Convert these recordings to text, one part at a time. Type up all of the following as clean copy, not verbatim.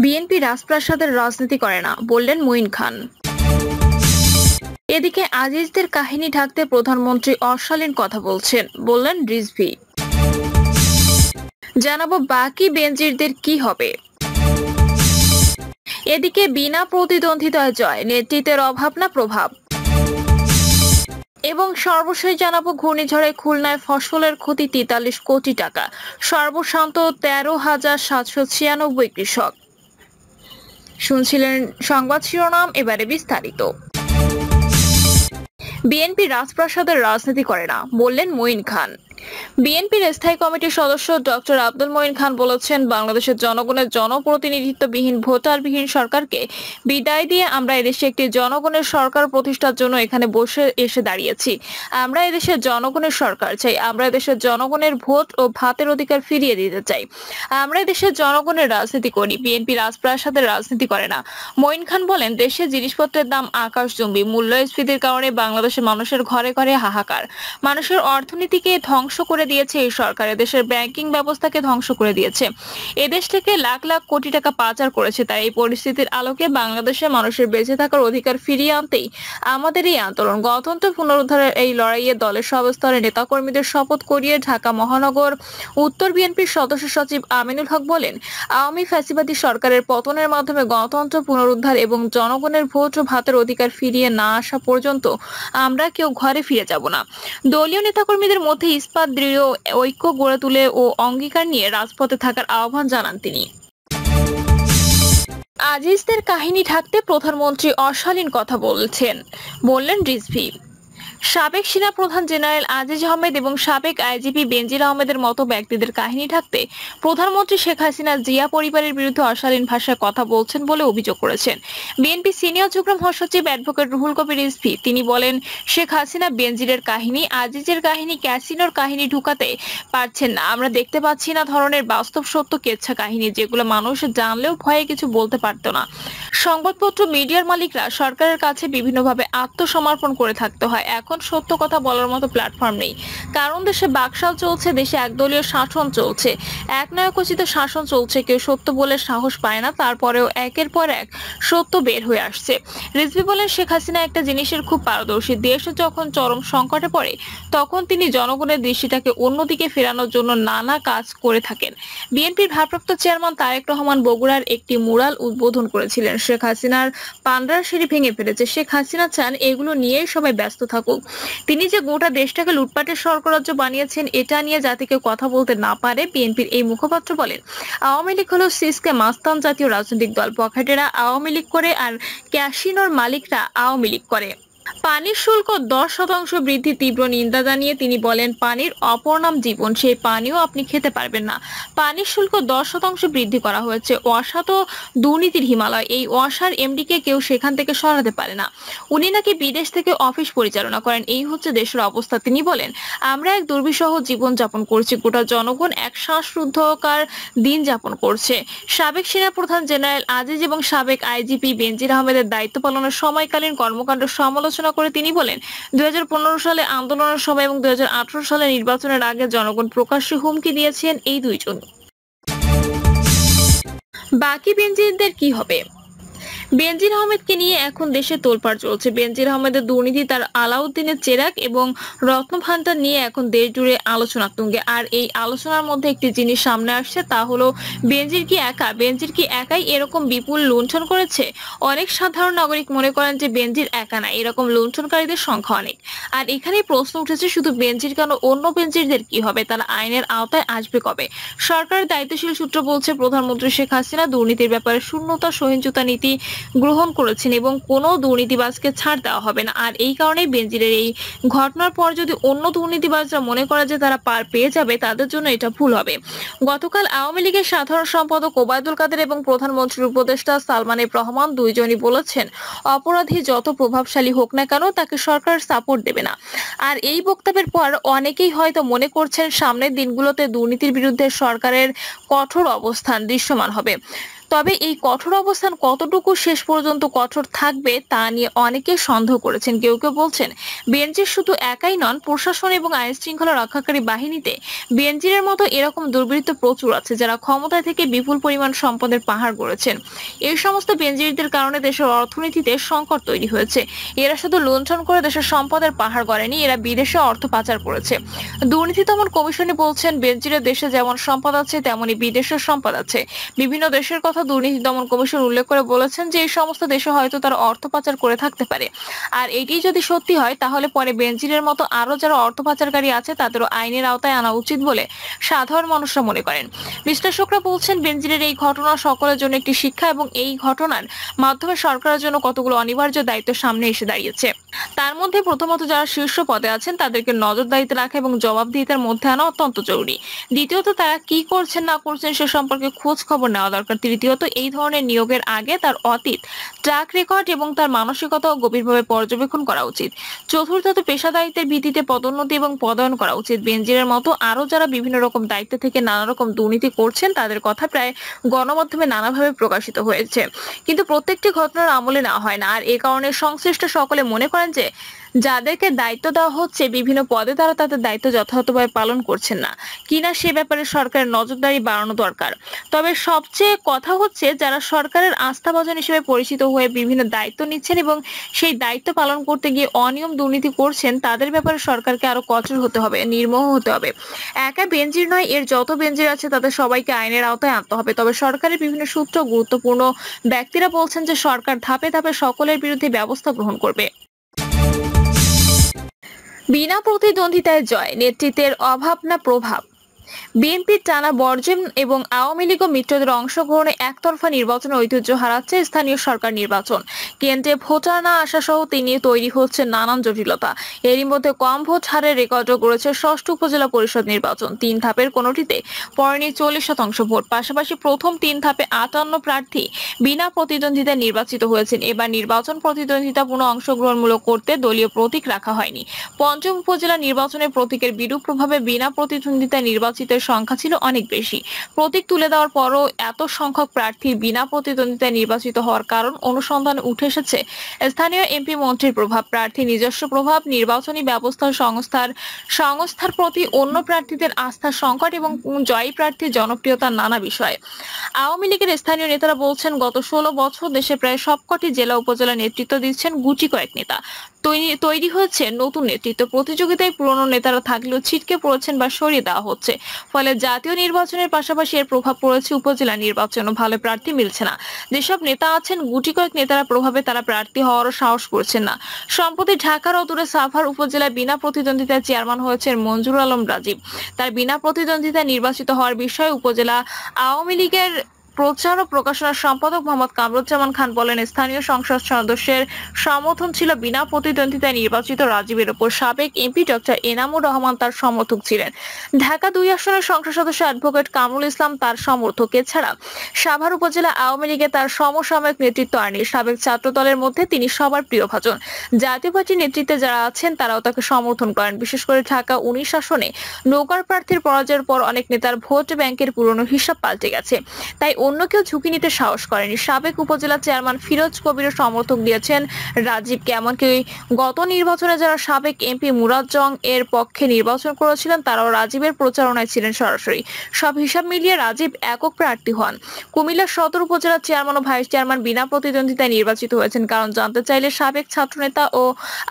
BNP রাজপ্রাসাদের রাজনীতি করে না, বললেন মঈন খান। এদিকে আজিজদের কাহিনী ঢাকতে প্রধানমন্ত্রী অশালীন কথা বলছেন, বললেন রিজভী। জানাবো বাকি বেনজিরদের কি হবে। এদিকে বিনা প্রতিদ্বন্দ্বিতায় জয়, নেতৃত্বের অভাব না প্রভাব। এবং সর্বশেষ জানাবো ঘূর্ণিঝড়ে খুলনায় ফসলের ক্ষতি 43 কোটি টাকা, সর্বশান্ত 13,796 কৃষক। শুনছিলেন সংবাদ শিরোনাম, এবারে বিস্তারিত। বিএনপি রাজপ্রাসাদের রাজনীতি করে না, বললেন মঈন খান। বিএনপির স্থায়ী কমিটির সদস্য ডক্টর আব্দুল মঈন খান বলেছেন, বাংলাদেশের জনগণের জনপ্রতিনিধিত্ববিহীন ভোটারবিহীন সরকারকে বিদায় দিয়ে আমরা এদেশে একটি জনগণের সরকার প্রতিষ্ঠার জন্য এখানে বসে এসে দাঁড়িয়েছি। আমরা এদেশের জনগণের সরকার চাই। আমরা এদেশের জনগণের ভোট ও ভাতের অধিকার ফিরিয়ে দিতে চাই। আমরা এদেশের জনগণের রাজনীতি করি, বিএনপি রাজপ্রাসাদের রাজনীতি করে না। মঈন খান বলেন, দেশে জিনিসপত্রের দাম আকাশচুম্বী, মূল্যস্ফীতির কারণে বাংলাদেশের মানুষের ঘরে ঘরে হাহাকার। মানুষের অর্থনীতিকে ধ্বংস করে দিয়েছে এই সরকার, দেশের ব্যাংকিং ব্যবস্থাকে ধ্বংস করে দিয়েছে, এদেশ থেকে লাখ লাখ কোটি টাকা পাচার করেছে। তাই এই পরিস্থিতির আলোকে বাংলাদেশের মানুষের বেঁচে থাকার অধিকার ফিরিয়ে আনতেই আমাদের এই আন্দোলন। গণতন্ত্র পুনরুদ্ধারের এই লড়াইয়ে দলের সব স্তরের নেতাকর্মীদের শপথ করিয়ে ঢাকা মহানগর উত্তর বিএনপির সদস্য সচিব আমিনুল হক বলেন, আওয়ামী ফ্যাসিবাদী সরকারের পতনের মাধ্যমে গণতন্ত্র পুনরুদ্ধার এবং জনগণের ভোট ও ভাতের অধিকার ফিরিয়ে না আসা পর্যন্ত আমরা কেউ ঘরে ফিরে যাব না। দলীয় নেতাকর্মীদের মধ্যে ইস্পাত দৃঢ় ঐক্য গড়ে তুলে ও অঙ্গীকার নিয়ে রাজপথে থাকার আহ্বান জানান তিনি। আজিজদের কাহিনী ঢাকতে প্রধানমন্ত্রী অশালীন কথা বলছেন, বললেন রিজভী। সাবেক সেনা প্রধান জেনারেল আজিজ আহমেদ এবং সাবেক আইজিপি বেনজির আহমেদের মতো ব্যক্তিদের কাহিনী ঢাকতে প্রধানমন্ত্রী শেখ হাসিনা জিয়া পরিবারের বিরুদ্ধে অশালীন ভাষায় কথা বলছেন বলে অভিযোগ করেছেন বিএনপি সিনিয়র যুগ্ম মহাসচিব অ্যাডভোকেট রুহুল কবির রিজভী। তিনি বলেন, শেখ হাসিনা বেনজিরের কাহিনী, আজিজের কাহিনী, ক্যাসিনোর কাহিনী ঢুকাতে পারছেন না। আমরা দেখতে পাচ্ছি না ধরনের বাস্তব সত্য কেচ্ছা কাহিনী, যেগুলো মানুষ জানলেও ভয়ে কিছু বলতে পারত না। সংবাদপত্র মিডিয়ার মালিকরা সরকারের কাছে বিভিন্নভাবে আত্মসমর্পণ করে থাকতে হয়। এখন সত্য কথা বলার মতো প্ল্যাটফর্ম নেই, কারণ দেশে বাকশাল চলছে, দেশে একদলীয় শাসন চলছে, একনায়কোচিত শাসন চলছে। কেউ সত্য বলে সাহস পায় না, তারপরেও একের পর এক সত্য বের হয়ে আসছে। রিজভী বলেন, শেখ হাসিনা একটা জিনিসের খুব পারদর্শী। দেশ যখন চরম সংকটে পড়ে তখন তিনি জনগণের দৃষ্টিটাকে অন্যদিকে ফেরানোর জন্য নানা কাজ করে থাকেন। বিএনপির ভারপ্রাপ্ত চেয়ারম্যান তারেক রহমান বগুড়ার একটি মুরাল উদ্বোধন করেছিলেন। শেখ হাসিনার পান্ডার সিঁড়ি ভেঙে ফেলেছে। শেখ হাসিনা চান এগুলো নিয়েই সবাই ব্যস্ত থাকুক। তিনি যে গোটা দেশটাকে লুটপাটের স্বর্গরাজ্য বানিয়েছেন, এটা নিয়ে জাতিকে কথা বলতে না পারে। বিএনপির এই মুখপাত্র বলেন, আওয়ামী লীগ হলো সিসকে মাস্তান জাতীয় রাজনৈতিক দল। পকেটেরা আওয়ামী লীগ করে আর ক্যাসিনোর মালিকরা আওয়ামী লীগ করে। পানির শুল্ক 10% বৃদ্ধি তীব্র নিন্দা জানিয়ে তিনি বলেন, পানির অপর নাম জীবন, সেই পানিও আপনি খেতে পারবেন না। পানির শুল্ক 10% বৃদ্ধি করা হয়েছে। ওয়াসা তো দুর্নীতির হিমালয়, এই ওয়াসার এমডিকে কেউ সেখান থেকে সরাতে পারে না। উনি নাকি বিদেশ থেকে অফিস পরিচালনা করেন। এই হচ্ছে দেশের অবস্থা। তিনি বলেন, আমরা এক দুর্বিষহ জীবন যাপন করছি, গোটা জনগণ এক শ্বাসরুদ্ধকার দিন যাপন করছে। সাবেক সেনাপ্রধান জেনারেল আজিজ এবং সাবেক আইজিপি বেনজির আহমেদের দায়িত্ব পালনের সময়কালীন কর্মকাণ্ড সমালোচনা করে তিনি বলেন, 2015 সালে আন্দোলনের সময় এবং 2018 সালে নির্বাচনের আগে জনগণ প্রকাশ্যে হুমকি দিয়েছেন এই দুইজন। বাকি বেনজিরদের কি হবে? বেনজির আহমেদকে নিয়ে এখন দেশে তোলপাড় চলছে। বেনজির আহমেদের দুর্নীতি, তার আলাউদ্দিনের চেরাগ এবং রত্নভান্ডার নিয়ে এখন দেশ জুড়ে আলোচনা তুঙ্গে। আর এই আলোচনার মধ্যে একটি জিনিস সামনে আসছে, তা হলো বেনজির কি একাই এরকম বিপুল লুণ্ঠন করেছে? অনেক সাধারণ নাগরিক মনে করেন যে বেনজির একা না, এরকম লুণ্ঠনকারীদের সংখ্যা অনেক। আর এখানেই প্রশ্ন উঠেছে, শুধু বেনজির কেন, অন্য বেনজিরদের কি হবে? তারা আইনের আওতায় আসবে কবে? সরকারের দায়িত্বশীল সূত্র বলছে, প্রধানমন্ত্রী শেখ হাসিনা দুর্নীতির ব্যাপারে শূন্যতা সহিংসতা নীতি গ্রহণ করেছেন এবং কোনো দুর্নীতিবাজকে ছাড় দেওয়া হবে না। আর এই কারণেই বেনজিরের এই ঘটনার পর যদি অন্য দুর্নীতিবাজরা মনে করে যে তারা পার পেয়ে যাবে, তাদের জন্য এটা ভুল হবে। গতকাল আওয়ামী লীগের সাধারণ সম্পাদক ওবায়দুল কাদের এবং প্রধানমন্ত্রীর উপদেষ্টা সালমান এফ রহমান দুইজনই বলেছেন, অপরাধী যত প্রভাবশালী হোক না কেন তাকে সরকার সাপোর্ট দেবে না। আর এই বক্তব্যের পর অনেকেই হয়তো মনে করছেন সামনের দিনগুলোতে দুর্নীতির বিরুদ্ধে সরকারের কঠোর অবস্থান দৃশ্যমান হবে। তবে এই কঠোর অবস্থান কতটুকু শেষ পর্যন্ত কঠোর থাকবে তা নিয়ে অনেকে সন্দেহ করেছেন। কেউ কেউ বলছেন বেনজির শুধু একাই নন, প্রশাসন এবং আইন শৃঙ্খলা রক্ষাকারী বাহিনীতে বেনজিরের মতো এরকম দুর্বৃত্ত প্রচুর আছে যারা ক্ষমতায় থেকে বিপুল পরিমাণ সম্পদের পাহাড় গড়েছেন। এই সমস্ত বেনজিরদের কারণে দেশের অর্থনীতিতে সংকট তৈরি হয়েছে। এরা শুধু লুণ্ঠন করে দেশের সম্পদের পাহাড় গড়েনি, এরা বিদেশে অর্থ পাচার করেছে। দুর্নীতি দমন কমিশনে বলছেন বেনজিরের দেশে যেমন সম্পদ আছে তেমনি বিদেশের সম্পদ আছে। বিভিন্ন দেশের কথা দুর্নীতি দমন কমিশন উল্লেখ করে বলেছেন যে এই সমস্ত দেশে হয়তো তারা অর্থ পাচার করে থাকতে পারে। আর এটি যদি সত্যি হয় তাহলে পরে বেনজিরের মতো আরো যারা অর্থ পাচারকারী আছে তাদেরও আইনের আওতায় আনা উচিত বলে সাধারণ মানুষরা মনে করেন। বিশ্লেষকরা বলছেন বেনজিরের এই ঘটনা সকলের জন্য একটি শিক্ষা এবং এই ঘটনার মাধ্যমে সরকারের জন্য কতগুলো অনিবার্য দায়িত্ব সামনে এসে দাঁড়িয়েছে। তার মধ্যে প্রথমত যারা শীর্ষ পদে আছেন তাদেরকে নজরদারিতে রাখা এবং জবাবদিহিতার মধ্যে আনা অত্যন্ত জরুরি। দ্বিতীয়ত তারা কি করছেন না করছেন সে সম্পর্কে খোঁজ খবর নেওয়া দরকার। তৃতীয়ত এই ধরনের নিয়োগের আগে তার অতীত, ট্র্যাক রেকর্ড এবং তার মানসিকতাও গভীরভাবে পর্যবেক্ষণ করা উচিত। চতুর্থত পেশাদারিত্বের ভিত্তিতে পদোন্নতি এবং পদায়ন করা উচিত। বেনজিরের মতো আরো যারা বিভিন্ন রকম দায়িত্ব থেকে নানা রকম দুর্নীতি করছেন তাদের কথা প্রায় গণমাধ্যমে নানাভাবে প্রকাশিত হয়েছে, কিন্তু প্রত্যেকটি ঘটনার আমলে নেওয়া হয় না। আর এ কারণে সংশ্লিষ্ট সকলে মনে করেন যে যাদেরকে দায়িত্ব দেওয়া হচ্ছে বিভিন্ন পদে তারা তাদের দায়িত্ব যথাযথভাবে পালন করছেন না কিনা সে ব্যাপারে সরকারের নজরদারি বাড়ানো দরকার। তবে সবচেয়ে কথা হচ্ছে যারা সরকারের আস্থাভাজন হিসেবে পরিচিত হয়ে বিভিন্ন দায়িত্ব নিচ্ছেন এবং সেই দায়িত্ব পালন করতে গিয়ে অনিয়ম দুর্নীতি করছেন তাদের ব্যাপারে সরকারকে আরো কঠোর হতে হবে, নির্মোহ হতে হবে। একা বেনজির নয়, এর যত বেনজির আছে তাদের সবাইকে আইনের আওতায় আনতে হবে। তবে সরকারের বিভিন্ন সূত্র গুরুত্বপূর্ণ ব্যক্তিরা বলছেন যে সরকার ধাপে ধাপে সকলের বিরুদ্ধে ব্যবস্থা গ্রহণ করবে। বিনা প্রতিদ্বন্দ্বিতায় জয়, নেতৃত্বের অভাব না প্রভাব। বিএনপির টানা বর্জন এবং আওয়ামী লীগ ও মিত্রদের অংশগ্রহণে একতরফা নির্বাচনের ঐতিহ্য হারাচ্ছে স্থানীয় সরকার নির্বাচন। কেন্দ্রে ভোটার না আসা সহ তিনি তৈরি হচ্ছে নানান জটিলতা। এরই মধ্যে কম ভোট হারের রেকর্ডও গড়েছে ষষ্ঠ উপজেলা পরিষদ নির্বাচন। 3 ধাপের কোনোটিতে পড়েনি 40% ভোট। পাশাপাশি প্রথম 3 ধাপে 58 প্রার্থী বিনা প্রতিদ্বন্দ্বিতায় নির্বাচিত হয়েছেন। এবার নির্বাচন প্রতিদ্বন্দ্বিতাপূর্ণ অংশগ্রহণমূলক করতে দলীয় প্রতীক রাখা হয়নি। পঞ্চম উপজেলা নির্বাচনের প্রতীকের বিরূপ প্রভাবে বিনা প্রতিদ্বন্দ্বিতায় নির্বাচিতের সংখ্যা ছিল অনেক বেশি। প্রতীক তুলে দেওয়ার পরও এত সংখ্যক প্রার্থী বিনা প্রতিদ্বন্দ্বিতায় নির্বাচিত হওয়ার কারণ অনুসন্ধানে উঠে এসেছে স্থানীয় এমপি মন্ত্রীর প্রভাব, প্রার্থী নিজস্ব প্রভাব, নির্বাচনী ব্যবস্থা সংস্থার প্রতি অন্য প্রার্থীদের আস্থার সংকট এবং জয়ী প্রার্থীর জনপ্রিয়তার নানা বিষয়। আওয়ামী লীগের স্থানীয় নেতারা বলছেন গত 16 বছর দেশে প্রায় সবকটি জেলা উপজেলা নেতৃত্ব দিচ্ছেন গুটি কয়েক নেতা। তৈরি হয়েছে নতুন নেতৃত্ব। প্রতিযোগিতায় পুরনো নেতারা থাকলেও ছিটকে পড়েছেন বা সরিয়ে দেওয়া হচ্ছে। ফলে জাতীয় নির্বাচনের পাশাপাশি এর প্রভাব পড়েছে উপজেলা নির্বাচনও। ভালো প্রার্থী মিলছে না। যেসব নেতা আছেন গুটি কয়েক নেতারা প্রভাবে তারা প্রার্থী হওয়ারও সাহস করছেন না। সম্প্রতি ঢাকার অদূরে সাভার উপজেলায় বিনা প্রতিদ্বন্দ্বিতায় চেয়ারম্যান হয়েছেন মঞ্জুর আলম রাজীব। তার বিনা প্রতিদ্বন্দ্বিতায় নির্বাচিত হওয়ার বিষয়ে উপজেলা আওয়ামী লীগের প্রচার ও প্রকাশনা সম্পাদক মোহাম্মদ কামরুজ্জামান খান বলেন, স্থানীয় সংসদ সদস্যের সমর্থন ছিল বিনা প্রতিদ্বন্দ্বিতায় নির্বাচিত রাজীবের উপর। সাবেক এমপি ডক্টর এনামুর রহমান তার সমর্থক ছিলেন। ঢাকা 2 আসনের সংসদ সদস্য অ্যাডভোকেট কামরুল ইসলাম তার সমর্থক। এছাড়া সাভার উপজেলা আওয়ামী লীগে তার সমসাময়িক নেতৃত্ব আনি। সাবেক ছাত্র দলের মধ্যে তিনি সবার প্রিয়ভাজন। জাতীয় পার্টির নেতৃত্বে যারা আছেন তারাও তাকে সমর্থন করেন। বিশেষ করে ঢাকা 19 আসনে নৌকার প্রার্থীর পরাজয়ের পর অনেক নেতার ভোট ব্যাংকের পুরনো হিসাব পাল্টে গেছে, তাই অন্য কেউ ঝুঁকি নিতে সাহস করেনি। সাবেক উপজেলা চেয়ারম্যান ফিরোজ কবিরও সমর্থক দিয়েছেন রাজীবকে। এমনকি গত নির্বাচনে যারা সাবেক এমপি মুরাদ জং এর পক্ষে নির্বাচন করেছিলেন তারাও রাজীবের প্রচারণায় ছিলেন সরাসরি। সব হিসাব মিলিয়ে রাজীব একক প্রার্থী হন। কুমিল্লা সদর উপজেলা চেয়ারম্যান ও ভাইস চেয়ারম্যান বিনা প্রতিদ্বন্দ্বিতায় নির্বাচিত হয়েছেন। কারণ জানতে চাইলে সাবেক ছাত্রনেতা ও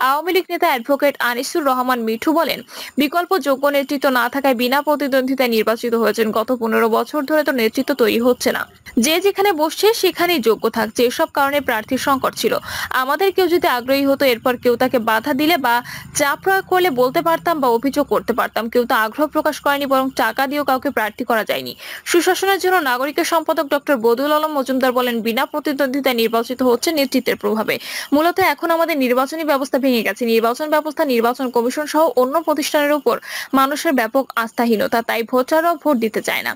আওয়ামী লীগ নেতা অ্যাডভোকেট আনিসুর রহমান মিঠু বলেন, বিকল্প যোগ্য নেতৃত্ব না থাকায় বিনা প্রতিদ্বন্দ্বিতায় নির্বাচিত হয়েছেন। গত 15 বছর ধরে তো নেতৃত্ব তৈরি হচ্ছে না। যে যেখানে বসছে সেখানেই যোগ্য থাকছে। এসব কারণে প্রার্থীর সংকট ছিল। আমাদের কেউ যদি আগ্রহী হতো এরপর কেউ তাকে বাধা দিলে বা চাপ প্রয়োগ করলে বলতে পারতাম বা অভিযোগ করতে পারতাম। কেউ তো আগ্রহ প্রকাশ করেনি, বরং টাকা দিয়েও কাউকে প্রার্থী করা যায়নি। সুশাসনের জন্য নাগরিকের সম্পাদক ডক্টর বদুল আলম মজুমদার বলেন, বিনা প্রতিদ্বন্দ্বিতায় নির্বাচিত হচ্ছে নেতৃত্বের প্রভাবে। মূলত এখন আমাদের নির্বাচনী ব্যবস্থা ভেঙে গেছে। নির্বাচন ব্যবস্থা, নির্বাচন কমিশন সহ অন্য প্রতিষ্ঠানের উপর মানুষের ব্যাপক আস্থাহীনতা, তাই ভোটাররাও ভোট দিতে চায় না।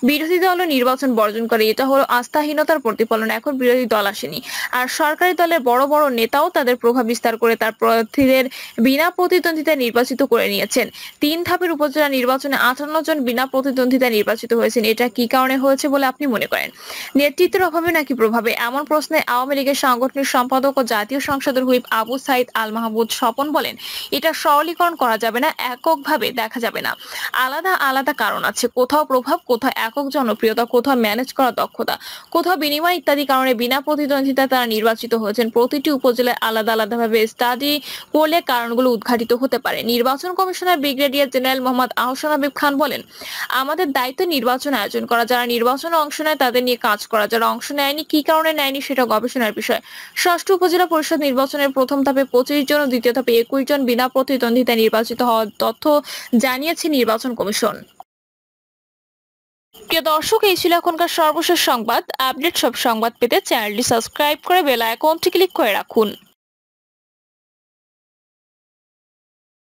বিরোধী দলও নির্বাচন বর্জন করে। এটা হলো আস্থাহীনতার প্রতিফলন। এখন বিরোধী দল আসেনি, আর সরকারি দলের বড় বড় নেতাও তাদের প্রভাব বিস্তার করে তার প্রার্থীদের বিনা প্রতিদ্বন্দ্বিতায় নির্বাচিত করে নিয়েছেন। 3 ধাপের উপজেলা নির্বাচনে 58 জন বিনা প্রতিদ্বন্দ্বিতায় নির্বাচিত হয়েছেন। এটা কি কারণে হয়েছে বলে আপনি মনে করেন? নেতৃত্বের অভাবে নাকি প্রভাবে? এমন প্রশ্নে আওয়ামী লীগের সাংগঠনিক সম্পাদক ও জাতীয় সংসদের হুইপ আবু সাইদ আল মাহমুদ স্বপন বলেন, এটা সরলীকরণ করা যাবে না, এককভাবে দেখা যাবে না। আলাদা আলাদা কারণ আছে। কোথাও প্রভাব, কোথাও একক জনপ্রিয়তা, কোথাও ম্যানেজ করা দক্ষতা, কোথাও বিনিময় ইত্যাদি কারণে বিনা প্রতিদ্বন্দ্বিতায় তারা নির্বাচিত হয়েছেন। প্রতিটি উপজেলায় আলাদা আলাদাভাবে স্টাডি করলে কারণগুলো উদ্ঘাটিত হতে পারে। নির্বাচন commissioner brigadier general Mohammad Ahsan Habib Khan বলেন, আমাদের দায়িত্ব নির্বাচন আয়োজন করা। যারা নির্বাচনে অংশ নেয় তাদের নিয়ে কাজ করা, যারা অংশ নেয়নি কি কারণে নেয়নি সেটা গবেষণার বিষয়। 6ষ্ঠ উপজেলা পরিষদ নির্বাচনের প্রথম ধাপে 25 জন ও দ্বিতীয় ধাপে 21 জন বিনা প্রতিদ্বন্দ্বিতায় নির্বাচিত হওয়ার তথ্য জানিয়েছে নির্বাচন কমিশন। প্রিয় দর্শক, এই ছিল এখনকার সর্বশেষ সংবাদ। আপডেট সব সংবাদ পেতে চ্যানেলটি সাবস্ক্রাইব করে বেল আইকনটি ক্লিক করে রাখুন।